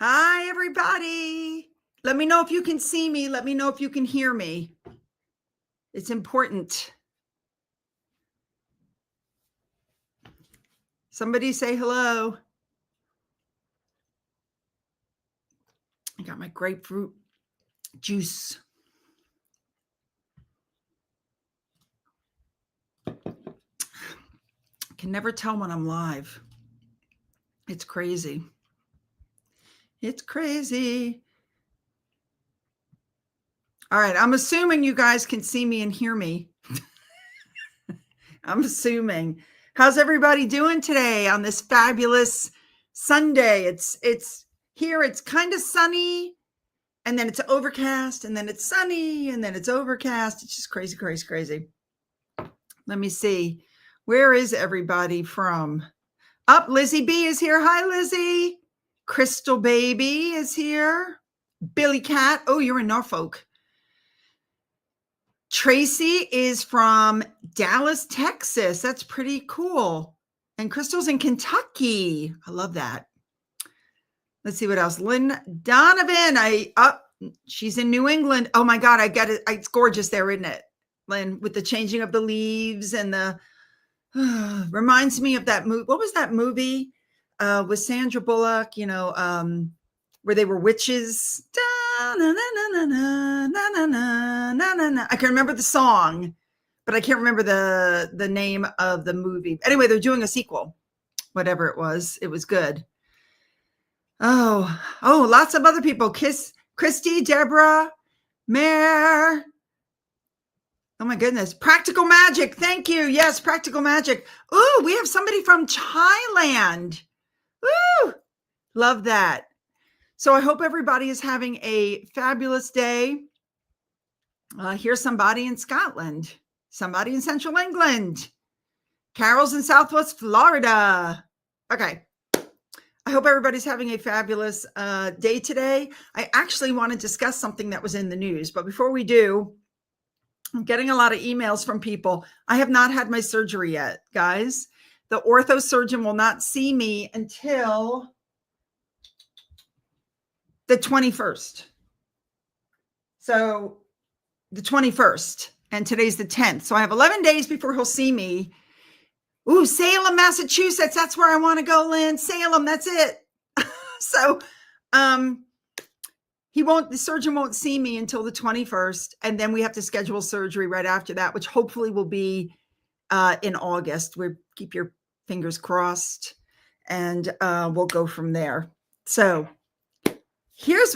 Hi, everybody. Let me know if you can see me. Let me know if you can hear me. It's important. Somebody say hello. I got my grapefruit juice. I can never tell when I'm live. It's crazy. It's crazy. All right. I'm assuming you guys can see me and hear me. I'm assuming. How's everybody doing today on this fabulous Sunday? It's here. It's kind of sunny, and then it's overcast, and then it's sunny, and then it's overcast. It's just crazy, crazy, crazy. Let me see. Where is everybody from? Up, Lizzie B is here. Hi, Lizzie. Crystal Baby is here. Billy Cat. Oh, you're in Norfolk. Tracy is from Dallas, Texas. That's pretty cool. And Crystal's in Kentucky. I love that. Let's see what else. Lynn Donovan. She's in New England. Oh my God, I get it. It's gorgeous there, isn't it? Lynn, with the changing of the leaves and the reminds me of that movie. What was that movie with Sandra Bullock? Where they were witches. I can remember the song, but I can't remember the name of the movie. Anyway, they're doing a sequel. Whatever it was good. Oh, lots of other people. Christy, Deborah, Mare. Oh my goodness. Practical Magic. Thank you. Yes, Practical Magic. Ooh, we have somebody from Thailand. Woo! Love that. So I hope everybody is having a fabulous day. Here's somebody in Scotland, somebody in Central England, Carol's in Southwest Florida. Okay. I hope everybody's having a fabulous day today. I actually want to discuss something that was in the news, but before we do, I'm getting a lot of emails from people. I have not had my surgery yet, guys. The ortho surgeon will not see me until the 21st. So the 21st, and today's the 10th. So I have 11 days before he'll see me. Ooh, Salem, Massachusetts. That's where I want to go, Lynn. Salem, that's it. So the surgeon won't see me until the 21st. And then we have to schedule surgery right after that, which hopefully will be in August. We keep your fingers crossed, and we'll go from there. So here's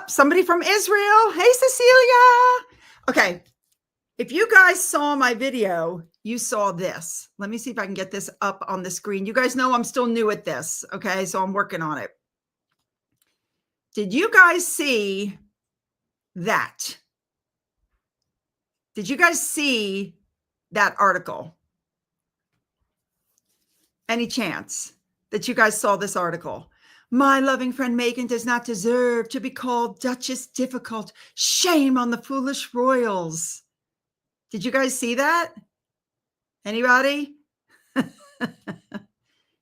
somebody from Israel. Hey, Cecilia. Okay. If you guys saw my video, you saw this. Let me see if I can get this up on the screen. You guys know I'm still new at this. Okay. So I'm working on it. Did you guys see that? Did you guys see that article? Any chance that you guys saw this article? My loving friend Megan does not deserve to be called Duchess Difficult. Shame on the foolish royals. Did you guys see that? Anybody?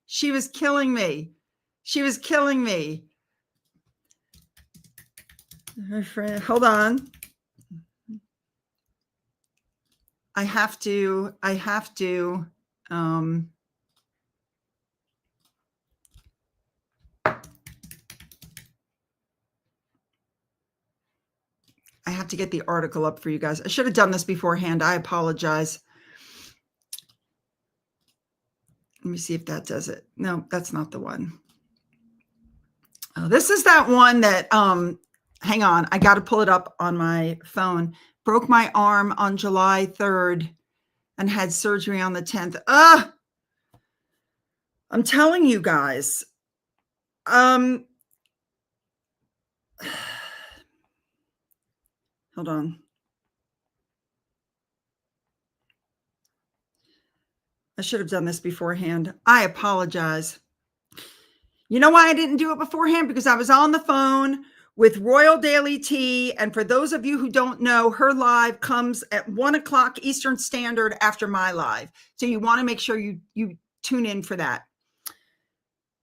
She was killing me. She was killing me. Her friend, hold on. I have to get the article up for you guys. I should have done this beforehand. I apologize. Let me see if that does it. No, that's not the one. Oh, this is that one that, hang on. I got to pull it up on my phone. Broke my arm on July 3rd and had surgery on the 10th. I'm telling you guys. Hold on. I should have done this beforehand. I apologize. You know why I didn't do it beforehand? Because I was on the phone with Royal Daily Tea. And for those of you who don't know, her live comes at 1:00 Eastern Standard after my live. So you want to make sure you tune in for that.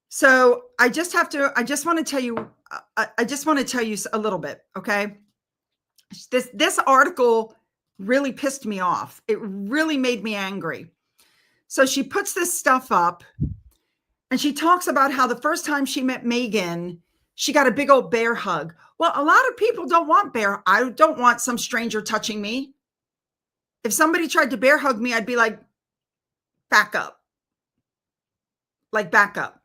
So I just want to tell you, a little bit. Okay. This article really pissed me off. It really made me angry. So she puts this stuff up and she talks about how the first time she met Megan, she got a big old bear hug. Well, a lot of people don't want bear. I don't want some stranger touching me. If somebody tried to bear hug me, I'd be like, back up. Like, back up.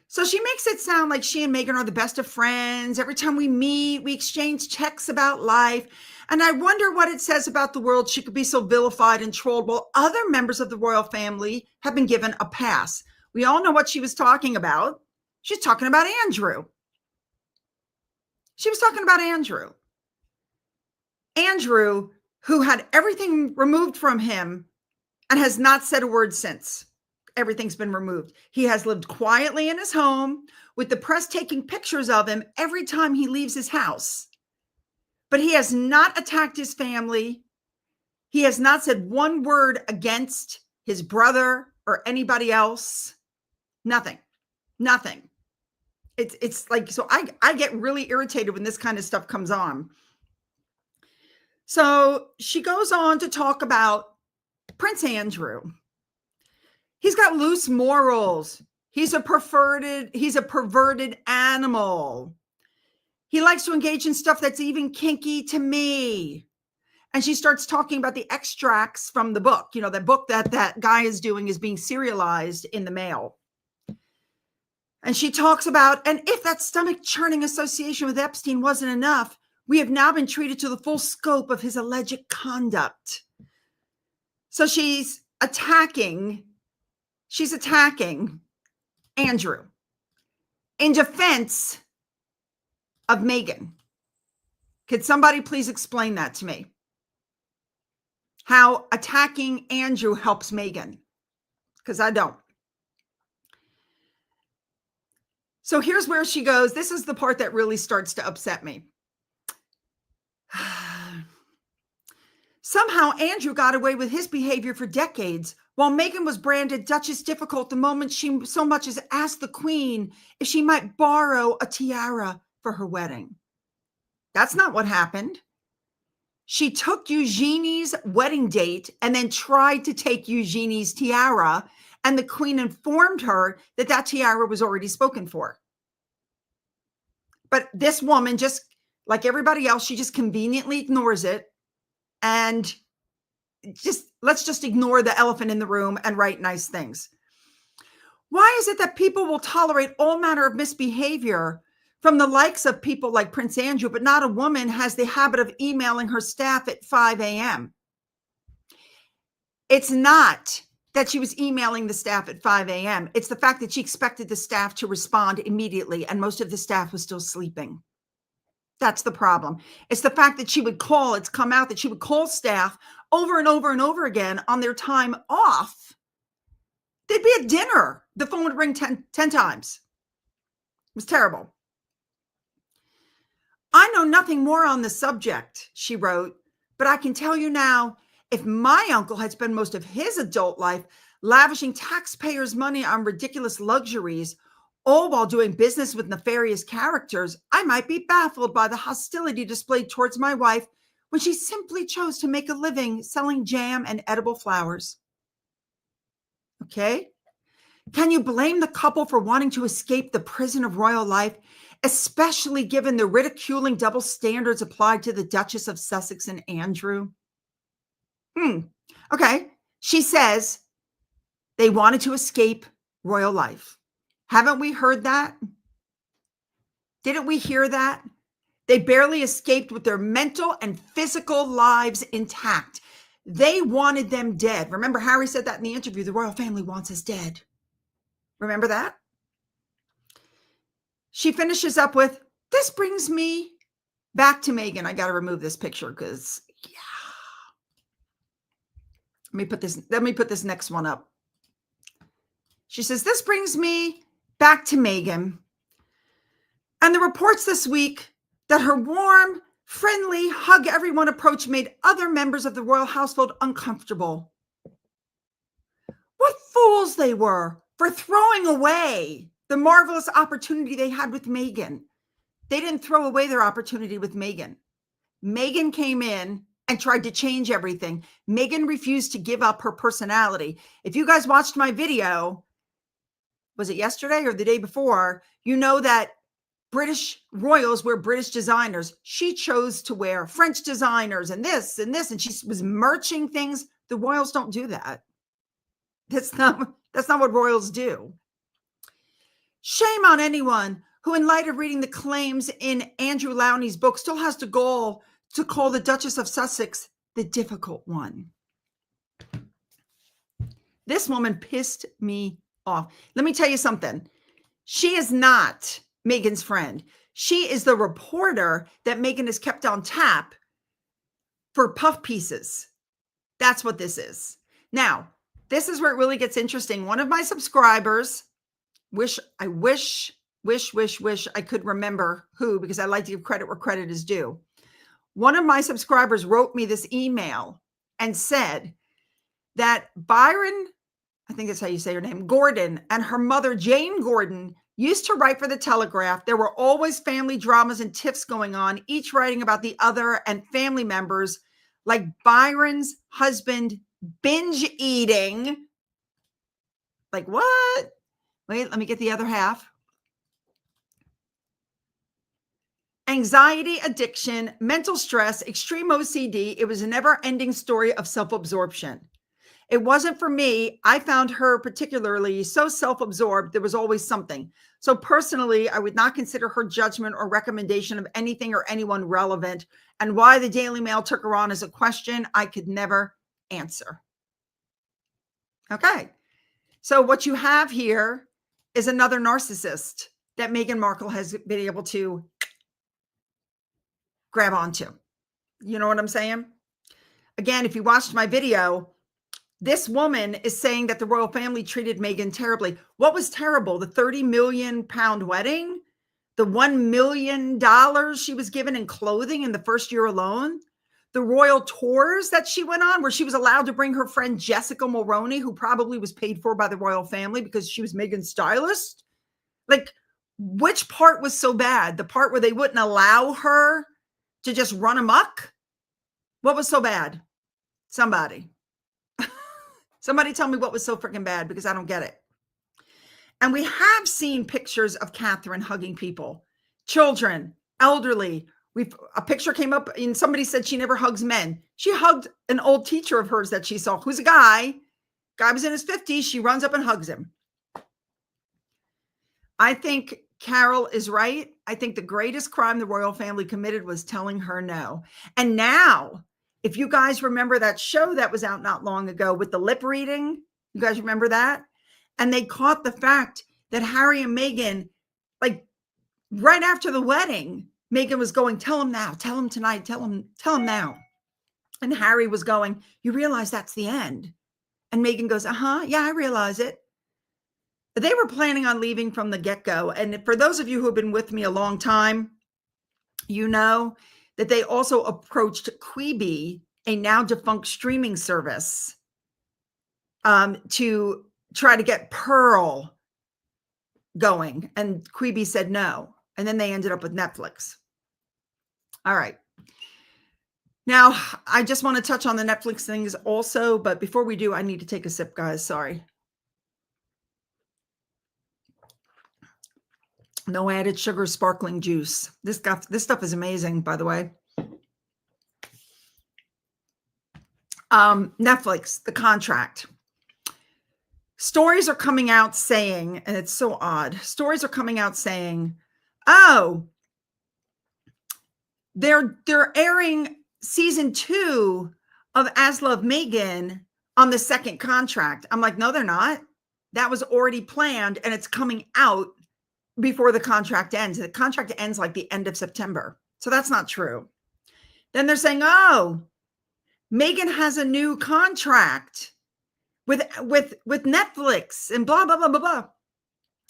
So she makes it sound like she and Megan are the best of friends. Every time we meet, we exchange texts about life. And I wonder what it says about the world she could be so vilified and trolled while other members of the royal family have been given a pass. We all know what she was talking about. She's talking about Andrew. She was talking about Andrew. Andrew, who had everything removed from him and has not said a word since. Everything's been removed. He has lived quietly in his home with the press taking pictures of him every time he leaves his house. But he has not attacked his family. He has not said one word against his brother or anybody else. Nothing. It's like, so I get really irritated when this kind of stuff comes on. So she goes on to talk about Prince Andrew. He's got loose morals. He's a perverted animal. He likes to engage in stuff that's even kinky to me. And she starts talking about the extracts from the book. You know, the book that guy is doing is being serialized in the mail. And she talks about, and if that stomach churning association with Epstein wasn't enough, we have now been treated to the full scope of his alleged conduct. So she's attacking Andrew in defense of Megan. Could somebody please explain that to me? How attacking Andrew helps Megan? Because I don't. So here's where she goes. This is the part that really starts to upset me. Somehow Andrew got away with his behavior for decades, while Meghan was branded Duchess difficult the moment she so much as asked the Queen if she might borrow a tiara for her wedding. That's not what happened. She took Eugenie's wedding date and then tried to take Eugenie's tiara, and the Queen informed her that that tiara was already spoken for. But this woman, just like everybody else, she just conveniently ignores it. And let's just ignore the elephant in the room and write nice things. Why is it that people will tolerate all manner of misbehavior from the likes of people like Prince Andrew, but not a woman has the habit of emailing her staff at 5 a.m.? It's not that she was emailing the staff at 5 a.m. It's the fact that she expected the staff to respond immediately, and most of the staff was still sleeping. That's the problem. It's the fact that she would call, it's come out that she would call staff over and over and over again on their time off. They'd be at dinner. The phone would ring 10 times. It was terrible. I know nothing more on the subject, she wrote, but I can tell you now, if my uncle had spent most of his adult life lavishing taxpayers' money on ridiculous luxuries, all while doing business with nefarious characters, I might be baffled by the hostility displayed towards my wife when she simply chose to make a living selling jam and edible flowers. Okay? Can you blame the couple for wanting to escape the prison of royal life, especially given the ridiculing double standards applied to the Duchess of Sussex and Andrew? Okay. She says they wanted to escape royal life. Haven't we heard that? Didn't we hear that? They barely escaped with their mental and physical lives intact. They wanted them dead. Remember, Harry said that in the interview, the royal family wants us dead. Remember that? She finishes up with, this brings me back to Megan. I got to remove this picture because, yeah. Let me put this next one up. She says, this brings me back to Megan and the reports this week that her warm, friendly, hug everyone approach made other members of the royal household uncomfortable. What fools they were for throwing away The marvelous opportunity they had with Meghan. They didn't throw away their opportunity with Meghan. Meghan came in and tried to change everything. Meghan refused to give up her personality. If you guys watched my video, was it yesterday or the day before? You know that British royals wear British designers. She chose to wear French designers and this, and she was merching things. The royals don't do that. That's not what royals do. Shame on anyone who, in light of reading the claims in Andrew Lowney's book, still has the goal to call the Duchess of Sussex the difficult one. This woman pissed me off. Let me tell you something. She is not Meghan's friend. She is the reporter that Meghan has kept on tap for puff pieces. That's what this is. Now, this is where it really gets interesting. One of my subscribers, I wish I could remember who, because I like to give credit where credit is due. One of my subscribers wrote me this email and said that Byron, I think that's how you say her name, Gordon, and her mother, Jane Gordon, used to write for the Telegraph. There were always family dramas and tiffs going on, each writing about the other and family members, like Byron's husband binge eating. Like what? Wait, let me get the other half. Anxiety, addiction, mental stress, extreme OCD. It was a never-ending story of self-absorption. It wasn't for me. I found her particularly so self-absorbed. There was always something. So personally, I would not consider her judgment or recommendation of anything or anyone relevant. And why the Daily Mail took her on as a question, I could never answer. Okay. So what you have here is another narcissist that Meghan Markle has been able to grab onto. You know what I'm saying? Again, if you watched my video, this woman is saying that the royal family treated Meghan terribly. What was terrible? The 30 million pound wedding? The $1 million she was given in clothing in the first year alone? The royal tours that she went on, where she was allowed to bring her friend Jessica Mulroney, who probably was paid for by the royal family because she was Meghan's stylist? Like, which part was so bad? The part where they wouldn't allow her to just run amok? What was so bad? Somebody tell me what was so freaking bad, because I don't get it. And we have seen pictures of Catherine hugging people, children, elderly. A picture came up and somebody said she never hugs men. She hugged an old teacher of hers that she saw, who's a guy. Guy was in his 50s. She runs up and hugs him. I think Carol is right. I think the greatest crime the royal family committed was telling her no. And now, if you guys remember that show that was out not long ago with the lip reading, you guys remember that? And they caught the fact that Harry and Meghan, like right after the wedding, Meghan was going, tell him now, tell him tonight, tell him now. And Harry was going, you realize that's the end. And Meghan goes, yeah, I realize it. They were planning on leaving from the get-go. And for those of you who have been with me a long time, you know that they also approached Quibi, a now defunct streaming service, to try to get Pearl going. And Quibi said no. And then they ended up with Netflix. All right. Now, I just want to touch on the Netflix things also. But before we do, I need to take a sip, guys. Sorry. No added sugar, sparkling juice. This stuff is amazing, by the way. Netflix, the contract. Stories are coming out saying, and it's so odd, stories are coming out saying, oh, they're airing season 2 of As Love Meghan on the second contract. I'm like, no, they're not. That was already planned, and it's coming out before the contract ends. The contract ends like the end of September. So that's not true. Then they're saying, oh, Meghan has a new contract with Netflix and blah, blah, blah, blah, blah.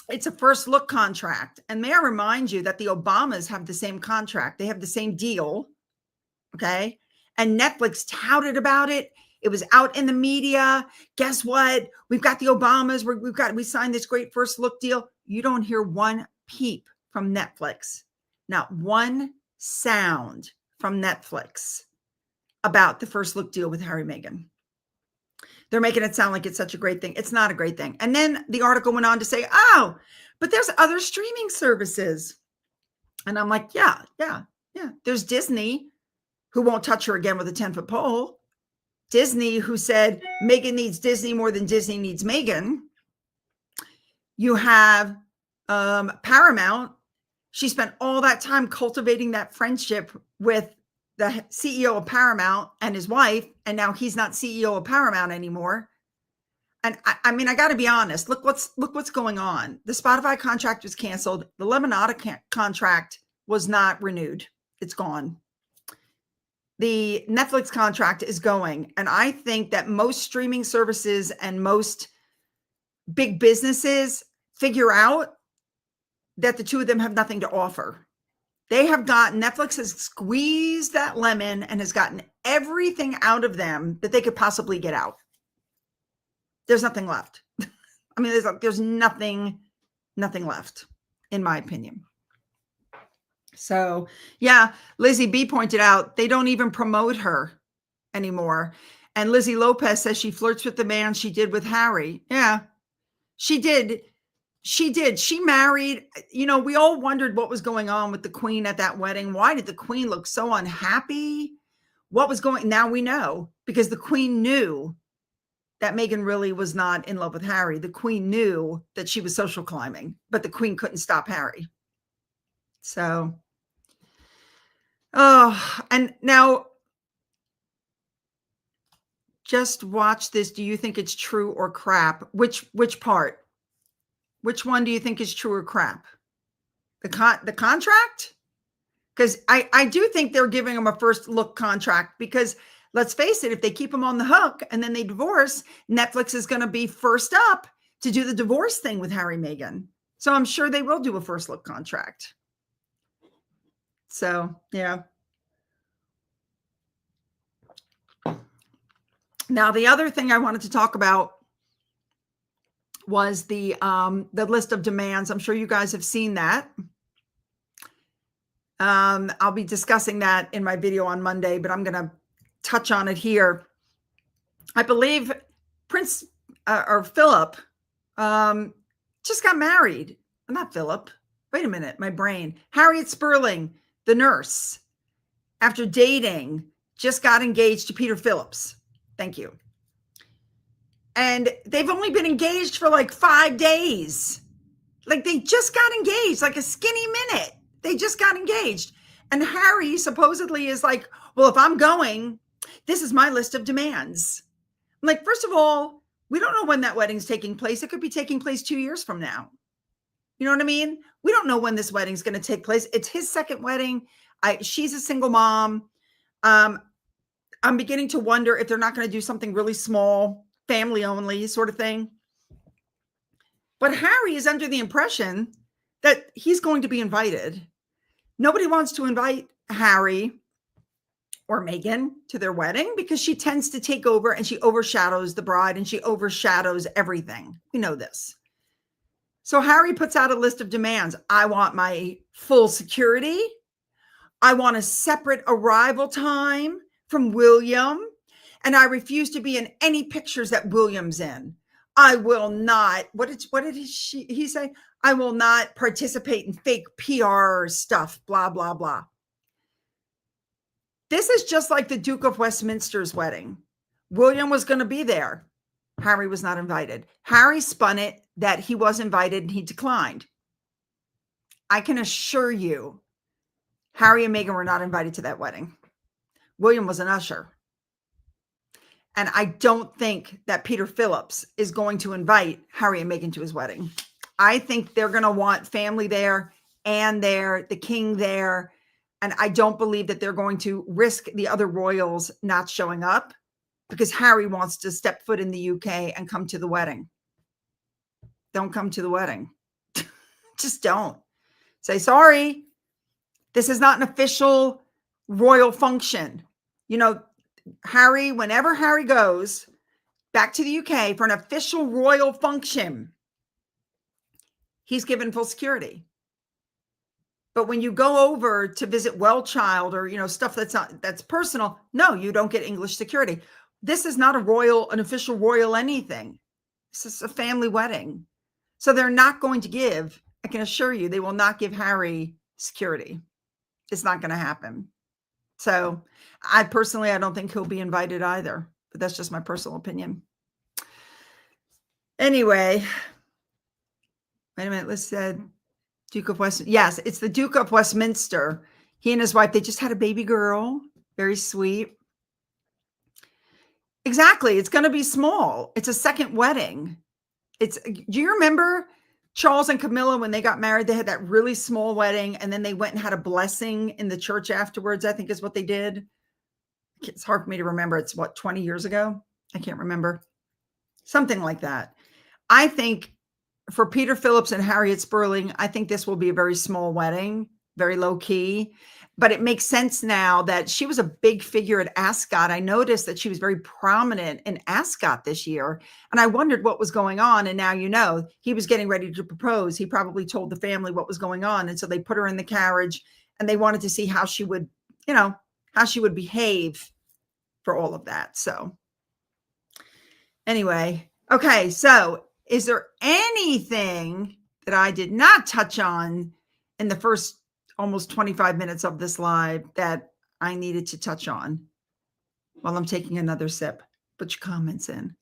It's a first look contract. And may I remind you that the Obamas have the same contract. They have the same deal. Okay. And Netflix touted about it. It was out in the media. Guess what? We've got the Obamas. We signed this great first look deal. You don't hear one peep from Netflix, not one sound from Netflix about the first look deal with Harry and Meghan. They're making it sound like it's such a great thing. It's not a great thing. And then the article went on to say, oh, but there's other streaming services. And I'm like, yeah. There's Disney, who won't touch her again with a 10-foot pole. Disney, who said Meghan needs Disney more than Disney needs Meghan. You have Paramount. She spent all that time cultivating that friendship with the CEO of Paramount and his wife, and now he's not CEO of Paramount anymore. And I mean, I got to be honest. Look what's going on. The Spotify contract was canceled. The Lemonada contract was not renewed. It's gone. The Netflix contract is going, and I think that most streaming services and most big businesses figure out that the two of them have nothing to offer. Netflix has squeezed that lemon and has gotten everything out of them that they could possibly get out. There's nothing left. I mean, there's nothing left, in my opinion. So, yeah, Lizzie B pointed out they don't even promote her anymore. And Lizzie Lopez says she flirts with the man she did with Harry. Yeah, she did. She married, we all wondered what was going on with the Queen at that wedding. Why did the Queen look so unhappy? Now we know, because the Queen knew that Meghan really was not in love with Harry. The Queen knew that she was social climbing, but the Queen couldn't stop Harry. So, and now just watch this. Do you think it's true or crap? Which part? Which one do you think is true or crap? The contract? Because I do think they're giving them a first look contract, because let's face it, if they keep them on the hook and then they divorce, Netflix is going to be first up to do the divorce thing with Harry and Meghan. So I'm sure they will do a first look contract. So, yeah. Now, the other thing I wanted to talk about was the list of demands. I'm sure you guys have seen that. I'll be discussing that in my video on Monday, but I'm going to touch on it here. I believe Prince or Philip just got married. Not Philip. Wait a minute, my brain. Harriet Sperling, the nurse, after dating, just got engaged to Peter Phillips. Thank you. And they've only been engaged for like 5 days. Like, they just got engaged, like a skinny minute. They just got engaged. And Harry supposedly is like, well, if I'm going, this is my list of demands. I'm like, first of all, we don't know when that wedding's taking place. It could be taking place 2 years from now. You know what I mean? We don't know when this wedding's going to take place. It's his second wedding. She's a single mom. I'm beginning to wonder if they're not going to do something really small, family only sort of thing. But Harry is under the impression that he's going to be invited. Nobody wants to invite Harry or Meghan to their wedding because she tends to take over and she overshadows the bride and she overshadows everything. We know this. So Harry puts out a list of demands. I want my full security. I want a separate arrival time from William. And I refuse to be in any pictures that William's in. I will not, what did he say? I will not participate in fake PR stuff, blah, blah, blah. This is just like the Duke of Westminster's wedding. William was going to be there. Harry was not invited. Harry spun it that he was invited and he declined. I can assure you, Harry and Meghan were not invited to that wedding. William was an usher. And I don't think that Peter Phillips is going to invite Harry and Meghan to his wedding. I think they're going to want family there, Anne there, the king there. And I don't believe that they're going to risk the other royals not showing up because Harry wants to step foot in the UK and come to the wedding. Don't come to the wedding. Just don't. Say, sorry, this is not an official royal function. You know, Harry, whenever Harry goes back to the UK for an official royal function, he's given full security. But when you go over to visit Wellchild or, stuff that's personal, no, you don't get English security. This is not an official royal anything. This is a family wedding. So they're not going to give, I can assure you, they will not give Harry security. It's not going to happen. So I don't think he'll be invited either, but that's just my personal opinion. Anyway, wait a minute. Let's say Duke of Westminster. Yes, it's the Duke of Westminster. He and his wife, they just had a baby girl. Very sweet. Exactly. It's going to be small. It's a second wedding. Do you remember Charles and Camilla, when they got married, they had that really small wedding and then they went and had a blessing in the church afterwards, I think is what they did. It's hard for me to remember. It's 20 years ago? I can't remember. Something like that. I think for Peter Phillips and Harriet Sperling, I think this will be a very small wedding, very low key. But it makes sense now that she was a big figure at Ascot. I noticed that she was very prominent in Ascot this year. And I wondered what was going on. And now, he was getting ready to propose. He probably told the family what was going on. And so they put her in the carriage and they wanted to see how she would, how she would behave for all of that. So anyway, okay. So is there anything that I did not touch on in the first almost 25 minutes of this live that I needed to touch on while I'm taking another sip? Put your comments in.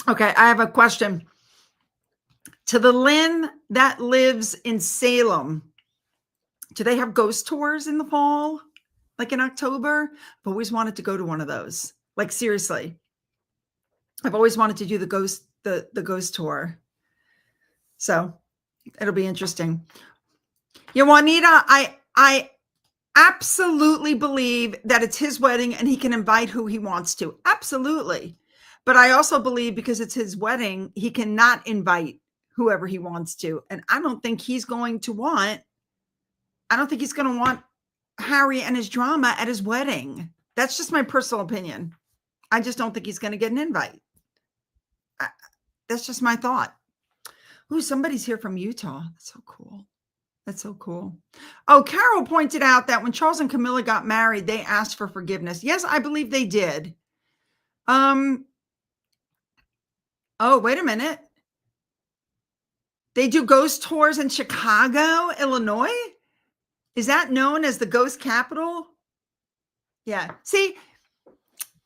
Okay, I have a question. To the Lynn that lives in Salem, do they have ghost tours in the fall? Like in October? I've always wanted to go to one of those. Like seriously. I've always wanted to do the ghost tour. So it'll be interesting. Yeah, Juanita, I absolutely believe that it's his wedding and he can invite who he wants to. Absolutely. But I also believe because it's his wedding, he cannot invite whoever he wants to. And I don't think he's going to want Harry and his drama at his wedding. That's just my personal opinion. I just don't think he's going to get an invite. That's just my thought. Ooh, somebody's here from Utah. That's so cool. That's so cool. Oh, Carol pointed out that when Charles and Camilla got married, they asked for forgiveness. Yes, I believe they did. Oh, wait a minute. They do ghost tours in Chicago, Illinois? Is that known as the ghost capital? Yeah. See,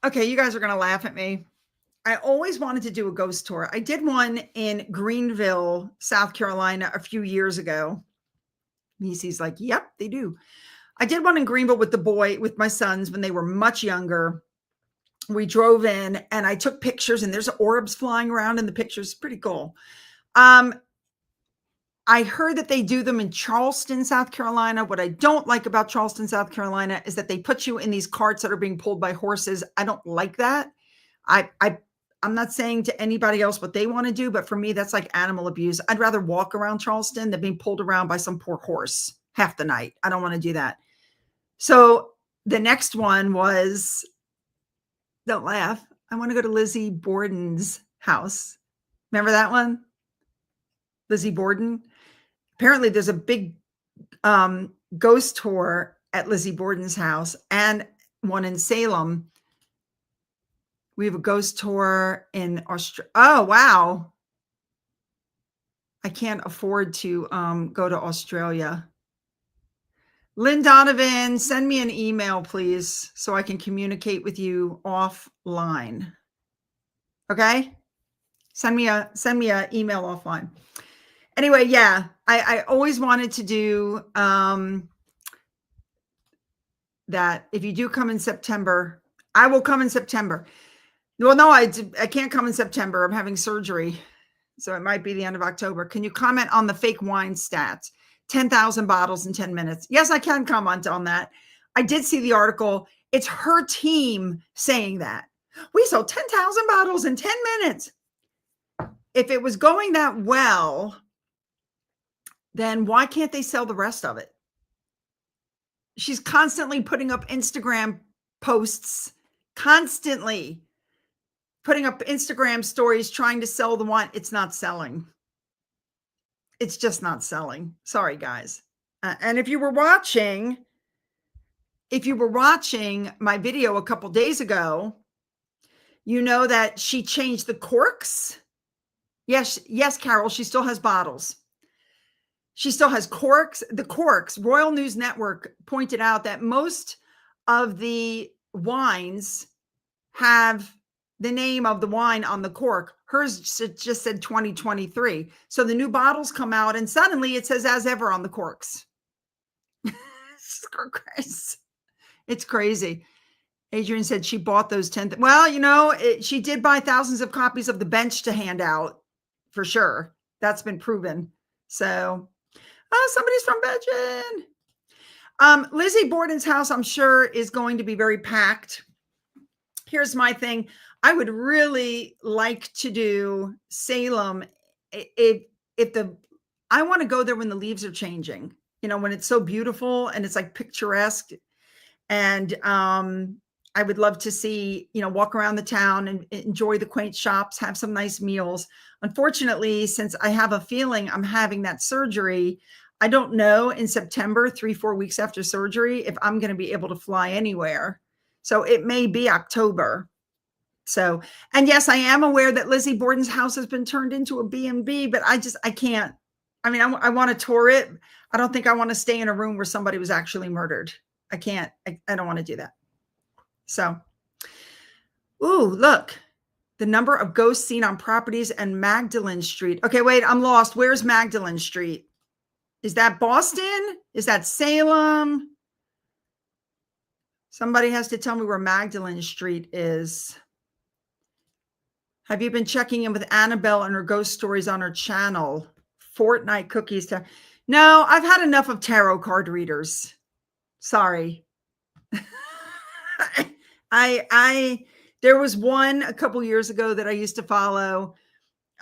okay, you guys are going to laugh at me. I always wanted to do a ghost tour. I did one in Greenville, South Carolina a few years ago. Niecy's like, yep, they do. I did one in Greenville with my sons when they were much younger. We drove in and I took pictures and there's orbs flying around in the pictures. Pretty cool. I heard that they do them in Charleston, South Carolina. What I don't like about Charleston, South Carolina is that they put you in these carts that are being pulled by horses. I don't like that. I'm not saying to anybody else what they want to do, but for me, that's like animal abuse. I'd rather walk around Charleston than being pulled around by some poor horse half the night. I don't want to do that. So the next one was, don't laugh, I want to go to Lizzie Borden's house. Remember that one? Lizzie Borden. Apparently there's a big ghost tour at Lizzie Borden's house and one in Salem. We have a ghost tour in Australia. Oh, wow. I can't afford to go to Australia. Lynn Donovan, send me an email, please, so I can communicate with you offline. Okay? Send me a email offline. Anyway, yeah, I always wanted to do that. If you do come in September, I will come in September. Well, no, I can't come in September. I'm having surgery. So it might be the end of October. Can you comment on the fake wine stats? 10,000 bottles in 10 minutes. Yes, I can comment on that. I did see the article. It's her team saying that. We sold 10,000 bottles in 10 minutes. If it was going that well, then why can't they sell the rest of it? She's constantly putting up Instagram posts, constantly putting up Instagram stories trying to sell the wine. It's not selling. It's just not selling. Sorry, guys. And if you were watching my video a couple days ago, you know that she changed the corks. Yes, yes, Carol, she still has bottles. She still has corks. The corks, Royal News Network pointed out that most of the wines have the name of the wine on the cork. Hers just said 2023. So the new bottles come out and suddenly it says as ever on the corks. It's crazy. Adrian said she bought those 10. Well, she did buy thousands of copies of The Bench to hand out for sure. That's been proven. So, somebody's from Belgium. Lizzie Borden's house, I'm sure, is going to be very packed. Here's my thing. I would really like to do Salem. I want to go there when the leaves are changing, when it's so beautiful and it's like picturesque. And I would love to see, walk around the town and enjoy the quaint shops, have some nice meals. Unfortunately, since I have a feeling I'm having that surgery, I don't know in September, 3-4 weeks after surgery, if I'm going to be able to fly anywhere. So it may be October. So, and yes, I am aware that Lizzie Borden's house has been turned into a B&B, but I can't. I mean, I want to tour it. I don't think I want to stay in a room where somebody was actually murdered. I can't. I don't want to do that. So, ooh, look. The number of ghosts seen on properties and Magdalen Street. Okay, wait, I'm lost. Where's Magdalen Street? Is that Boston? Is that Salem? Somebody has to tell me where Magdalen Street is. Have you been checking in with Annabelle and her ghost stories on her channel? Fortnite cookies. No, I've had enough of tarot card readers. Sorry. There was one a couple years ago that I used to follow,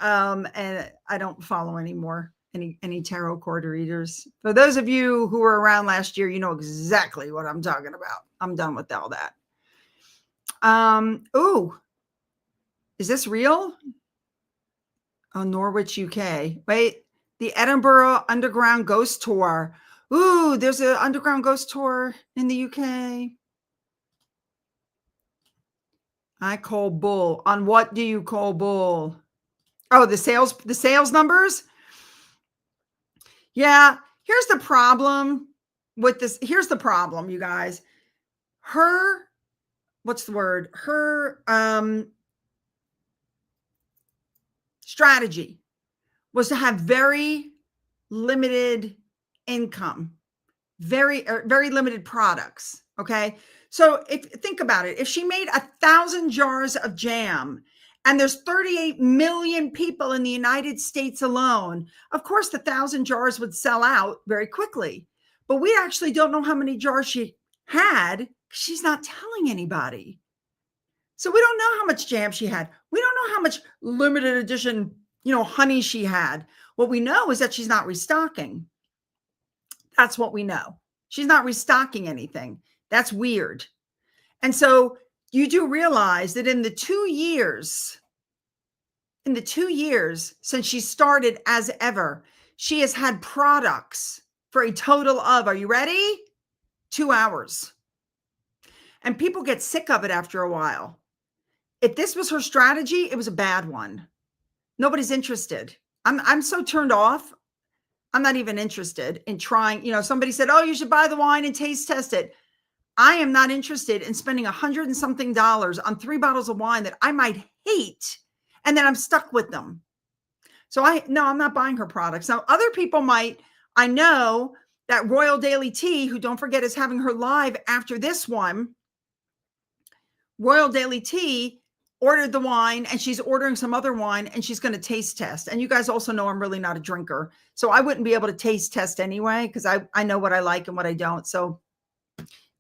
and I don't follow anymore any tarot card readers. For those of you who were around last year, you know exactly what I'm talking about. I'm done with all that. Ooh, is this real? Oh, Norwich, UK. Wait, the Edinburgh Underground Ghost Tour. Ooh, there's an underground ghost tour in the UK. I call bull. On what do you call bull? Oh, the sales numbers? Yeah, here's the problem with this. Here's the problem, you guys. Her strategy was to have very limited income, very limited products. Okay. So think about it. If she made 1,000 jars of jam and there's 38 million people in the United States alone, of course, the 1,000 jars would sell out very quickly. But we actually don't know how many jars she had. She's not telling anybody. So we don't know how much jam she had. We don't know how much limited edition, honey she had. What we know is that she's not restocking. That's what we know. She's not restocking anything. That's weird. And so you do realize that in the 2 years since she started as ever, she has had products for a total of, are you ready? 2 hours. And people get sick of it after a while. If this was her strategy, it was a bad one. Nobody's interested. I'm so turned off. I'm not even interested in trying. Somebody said, oh, you should buy the wine and taste test it. I am not interested in spending $100 and something on 3 bottles of wine that I might hate. And then I'm stuck with them. So I'm not buying her products. Now, other people might. I know that Royal Daily Tea, who don't forget is having her live after this one. Royal Daily Tea ordered the wine and she's ordering some other wine and she's going to taste test. And you guys also know I'm really not a drinker. So I wouldn't be able to taste test anyway, because I know what I like and what I don't. So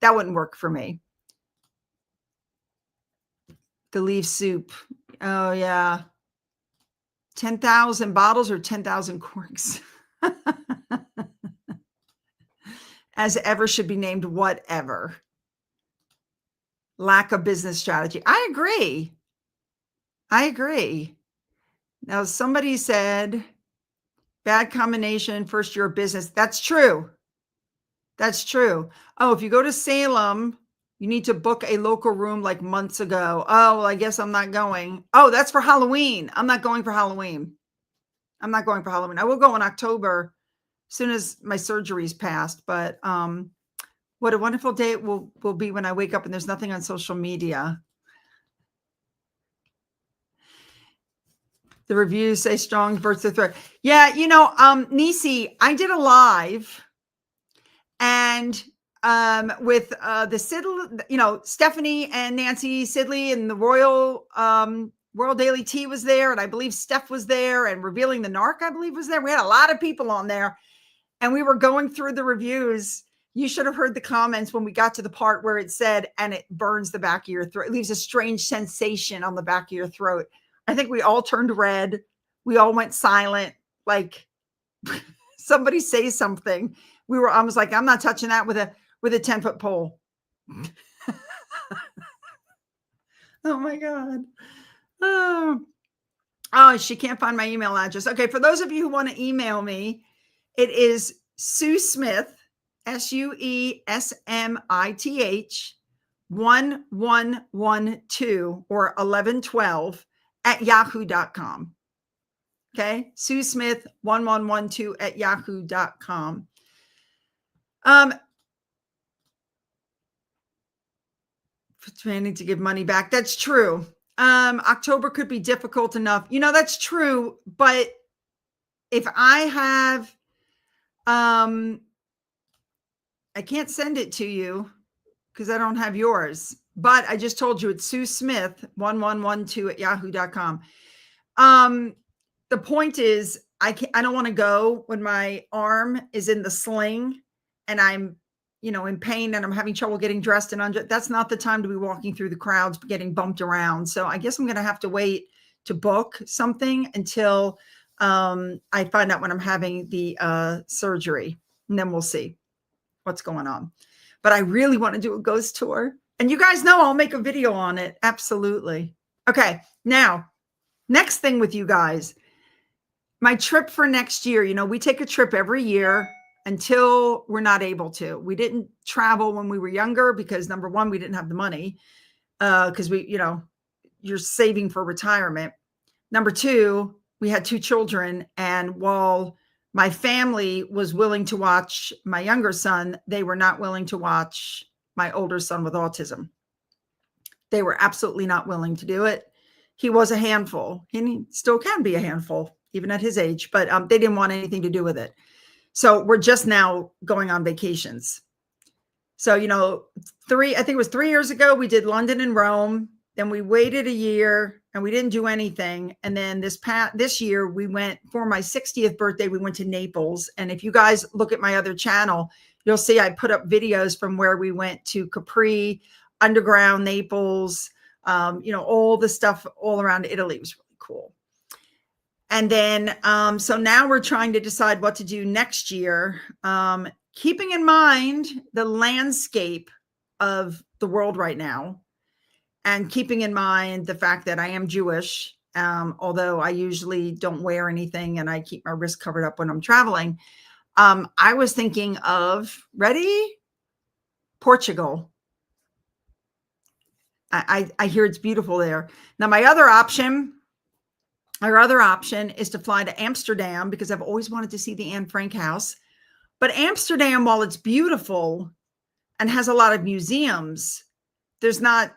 that wouldn't work for me. The leaf soup. Oh, yeah. 10,000 bottles or 10,000 corks? as ever should be named whatever. Lack of business strategy. I agree. I agree. Now, somebody said bad combination, first year of business. That's true. That's true. Oh, if you go to Salem, you need to book a local room like months ago. Oh, well, I guess I'm not going. Oh, that's for Halloween. I'm not going for Halloween. I'm not going for Halloween. I will go in October as soon as my surgery's passed. But what a wonderful day it will be when I wake up and there's nothing on social media. The reviews say strong birth to threat. Yeah, Nisi, I did a live and with the Sidley, Stephanie and Nancy Sidley and the Royal Daily Tea was there, and I believe Steph was there, and Revealing the Narc, I believe, was there. We had a lot of people on there, and we were going through the reviews. You should have heard the comments when we got to the part where it said, and it burns the back of your throat. It leaves a strange sensation on the back of your throat. I think we all turned red. We all went silent, like somebody say something. I was like, I'm not touching that with a 10-foot pole. Oh my God. Oh, she can't find my email address. Okay. For those of you who want to email me, it is Sue Smith, SUESMITH 1112 or 1112 at yahoo.com. Okay. Sue Smith 1112 at yahoo.com. Planning to give money back. That's true. October could be difficult enough. That's true. But if I have, I can't send it to you because I don't have yours, but I just told you it's Sue Smith 1112 at yahoo.com. The point is I don't want to go when my arm is in the sling and I'm, in pain and I'm having trouble getting dressed and that's not the time to be walking through the crowds, getting bumped around. So I guess I'm going to have to wait to book something until I find out when I'm having the surgery, and then we'll see what's going on. But I really want to do a ghost tour, and you guys know I'll make a video on it. Absolutely. Okay. Now, next thing with you guys, my trip for next year, we take a trip every year until we're not able to. We didn't travel when we were younger because number one, we didn't have the money because you're saving for retirement. Number two, we had two children. And while my family was willing to watch my younger son, they were not willing to watch my older son with autism. They were absolutely not willing to do it. He was a handful, and he still can be a handful, even at his age, but they didn't want anything to do with it. So we're just now going on vacations. So, I think it was 3 years ago, we did London and Rome. Then we waited a year and we didn't do anything. And then this year we went for my 60th birthday. We went to Naples. And if you guys look at my other channel, you'll see I put up videos from where we went to Capri, underground Naples, all the stuff all around Italy. It was really cool. And then, so now we're trying to decide what to do next year, keeping in mind the landscape of the world right now, and keeping in mind the fact that I am Jewish, although I usually don't wear anything and I keep my wrist covered up when I'm traveling. I was thinking of, ready? Portugal. I hear it's beautiful there. Now, our other option is to fly to Amsterdam because I've always wanted to see the Anne Frank house. But Amsterdam, while it's beautiful and has a lot of museums, there's not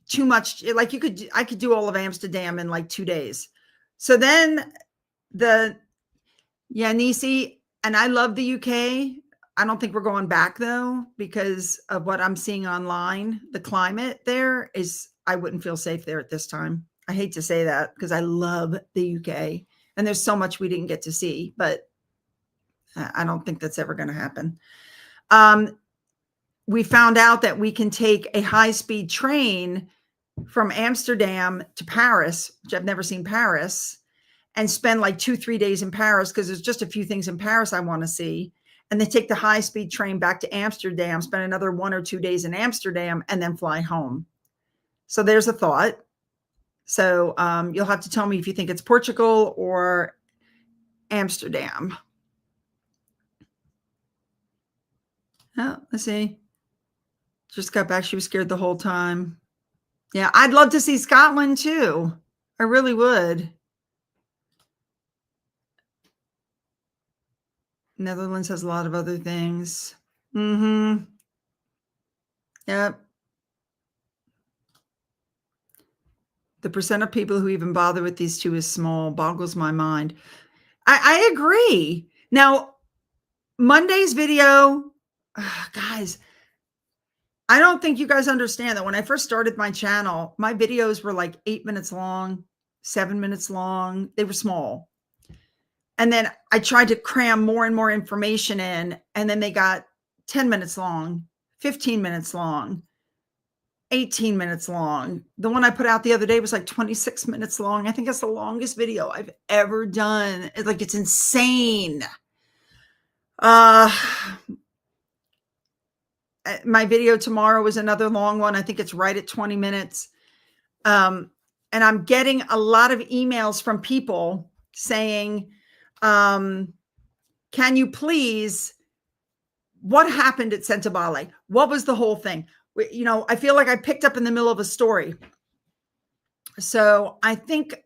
too much. Like I could do all of Amsterdam in like 2 days. So then Nisi, and I love the UK. I don't think we're going back though, because of what I'm seeing online. The climate there I wouldn't feel safe there at this time. I hate to say that because I love the UK and there's so much we didn't get to see, but I don't think that's ever going to happen. We found out that we can take a high-speed train from Amsterdam to Paris, which I've never seen Paris, and spend like 2-3 days in Paris because there's just a few things in Paris I want to see. and they take the high-speed train back to Amsterdam, spend another 1 or 2 days in Amsterdam, and then fly home. So there's a thought. So you'll have to tell me if you think it's Portugal or Amsterdam. Oh, let's see. Just got back. She was scared the whole time. Yeah, I'd love to see Scotland too. I really would. Netherlands has a lot of other things. Mm-hmm. Yep. The percent of people who even bother with these two is small. Boggles my mind. I agree. Now, Monday's video, guys, I don't think you guys understand that when I first started my channel, my videos were like 8 minutes long, 7 minutes long. They were small. And then I tried to cram more and more information in, and then they got 10 minutes long, 15 minutes long, 18 minutes long. The one I put out the other day was like 26 minutes long. I think that's the longest video I've ever done. It's insane. My video tomorrow is another long one. I think it's right at 20 minutes. And I'm getting a lot of emails from people saying, can you please, what happened at Sentabale? What was the whole thing? I feel like I picked up in the middle of a story. So I think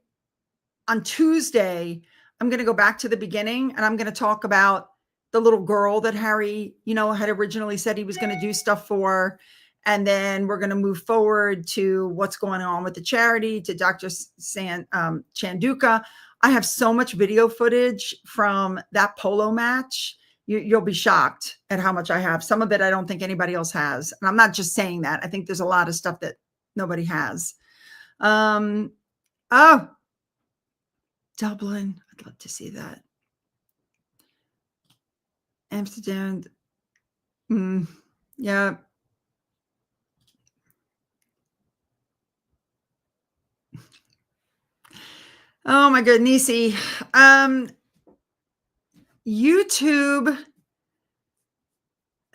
on Tuesday, I'm going to go back to the beginning, and I'm going to talk about the little girl that Harry, had originally said he was going to do stuff for. And then we're going to move forward to what's going on with the charity, to Dr. Chanduka. I have so much video footage from that polo match. You'll be shocked at how much I have. Some of it I don't think anybody else has. And I'm not just saying that. I think there's a lot of stuff that nobody has. Oh, Dublin. I'd love to see that. Amsterdam. Yeah. Oh my goodness. YouTube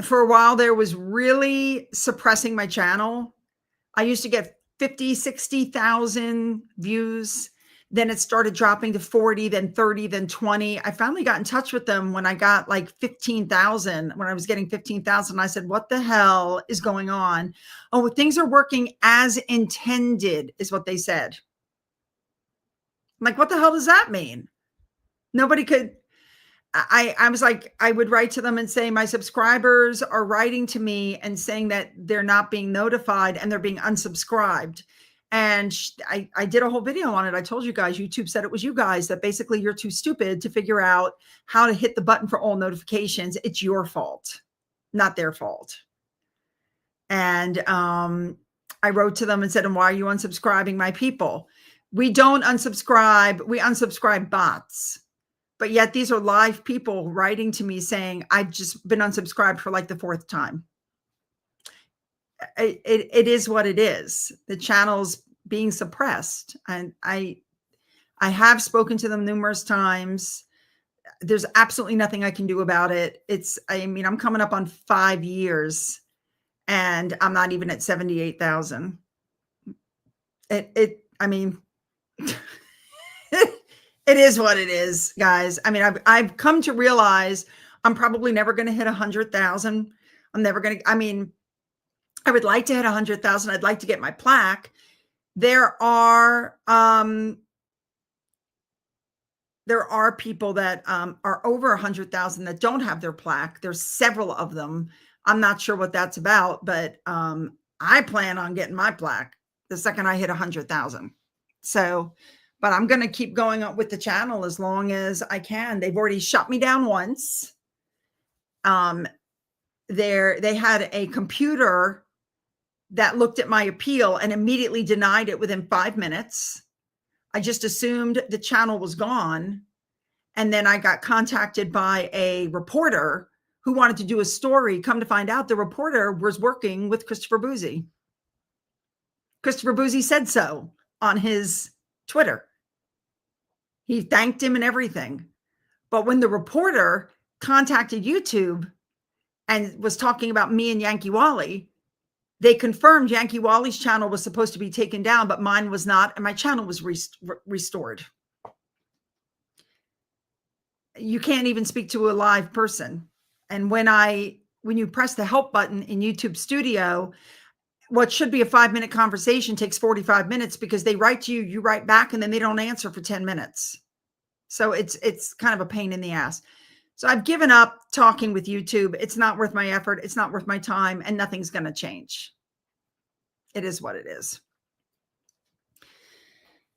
for a while there was really suppressing my channel. I used to get 50, 60,000 views. Then it started dropping to 40, then 30, then 20. I finally got in touch with them when I got like 15,000. When I was getting 15,000, I said, what the hell is going on? Oh, things are working as intended is what they said. I'm like, what the hell does that mean? Nobody could. I was like, I would write to them and say, my subscribers are writing to me and saying that they're not being notified and they're being unsubscribed. And I did a whole video on it. I told you guys, YouTube said it was you guys, that basically you're too stupid to figure out how to hit the button for all notifications. It's your fault, not their fault. And I wrote to them and said, and why are you unsubscribing my people? We don't unsubscribe. We unsubscribe bots. But yet these are live people writing to me saying, I've just been unsubscribed for like the 4th time. It is what it is. The channel's being suppressed. And I have spoken to them numerous times. There's absolutely nothing I can do about it. I'm coming up on 5 years and I'm not even at 78,000. It is what it is, guys. I've come to realize I'm probably never going to hit 100,000. I'm never going to, I would like to hit 100,000. I'd like to get my plaque. There are people that are over 100,000 that don't have their plaque. There's several of them. I'm not sure what that's about, but I plan on getting my plaque the second I hit 100,000. So, but I'm going to keep going up with the channel as long as I can. They've already shut me down once. They had a computer that looked at my appeal and immediately denied it within 5 minutes. I just assumed the channel was gone. And then I got contacted by a reporter who wanted to do a story. Come to find out, the reporter was working with Christopher Boozy. Christopher Boozy said so on his Twitter. He thanked him and everything. But when the reporter contacted YouTube and was talking about me and Yankee Wally, they confirmed Yankee Wally's channel was supposed to be taken down, but mine was not, and my channel was restored. You can't even speak to a live person. And when you press the help button in YouTube Studio, what should be a 5-minute conversation takes 45 minutes because they write to you, you write back, and then they don't answer for 10 minutes. So it's kind of a pain in the ass. So I've given up talking with YouTube. It's not worth my effort. It's not worth my time, and nothing's going to change. It is what it is.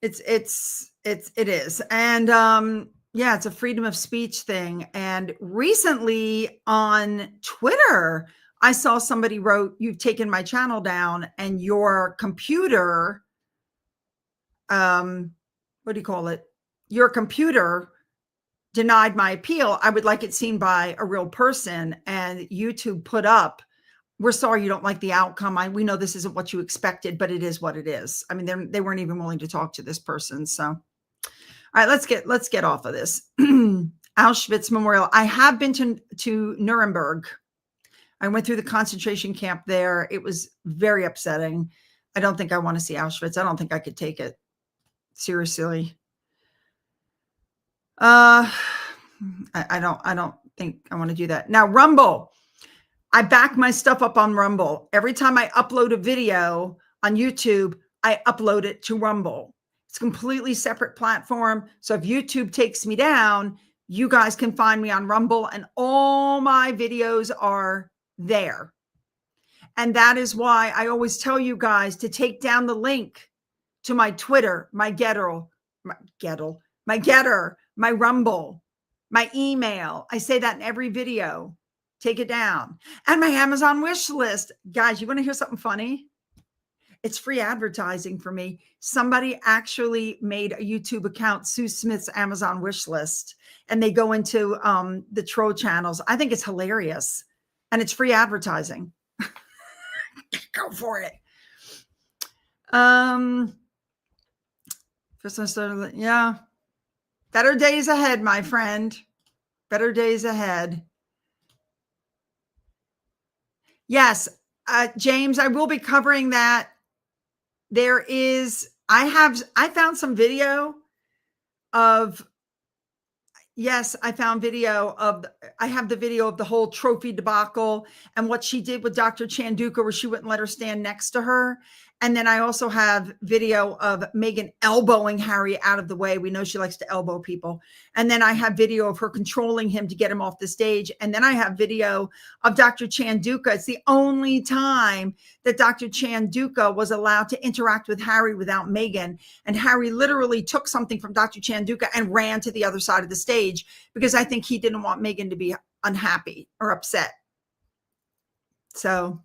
It is. And yeah, it's a freedom of speech thing. And recently on Twitter, I saw somebody wrote, "You've taken my channel down and your computer, what do you call it? Your computer denied my appeal. I would like it seen by a real person." And YouTube put up, "We're sorry you don't like the outcome. We know this isn't what you expected, but it is what it is." I mean, they weren't even willing to talk to this person. So, all right, let's get off of this. Auschwitz Memorial. I have been to Nuremberg. I went through the concentration camp there. It was very upsetting. I don't think I want to see Auschwitz. I don't think I could take it seriously. I don't think I want to do that. Now, Rumble. I back my stuff up on Rumble. Every time I upload a video on YouTube, I upload it to Rumble. It's a completely separate platform. So if YouTube takes me down, you guys can find me on Rumble, and all my videos are there. And that is why I always tell you guys to take down the link to my Twitter, my Getter, my Rumble, my email. I say that in every video. Take it down. And my Amazon wish list. Guys, you want to hear something funny? It's free advertising for me. Somebody actually made a YouTube account, Sue Smith's Amazon wish list, and they go into the troll channels. I think it's hilarious, and it's free advertising. Go for it. First I started, yeah. Better days ahead, my friend. Better days ahead. Yes, James, I will be covering that. I found some video of, yes, I have the video of the whole trophy debacle and what she did with Dr. Chanduka, where she wouldn't let her stand next to her. And then I also have video of Meghan elbowing Harry out of the way. We know she likes to elbow people. And then I have video of her controlling him to get him off the stage. And then I have video of Dr. Chanduka. It's the only time that Dr. Chanduka was allowed to interact with Harry without Meghan. And Harry literally took something from Dr. Chanduka and ran to the other side of the stage because I think he didn't want Meghan to be unhappy or upset. So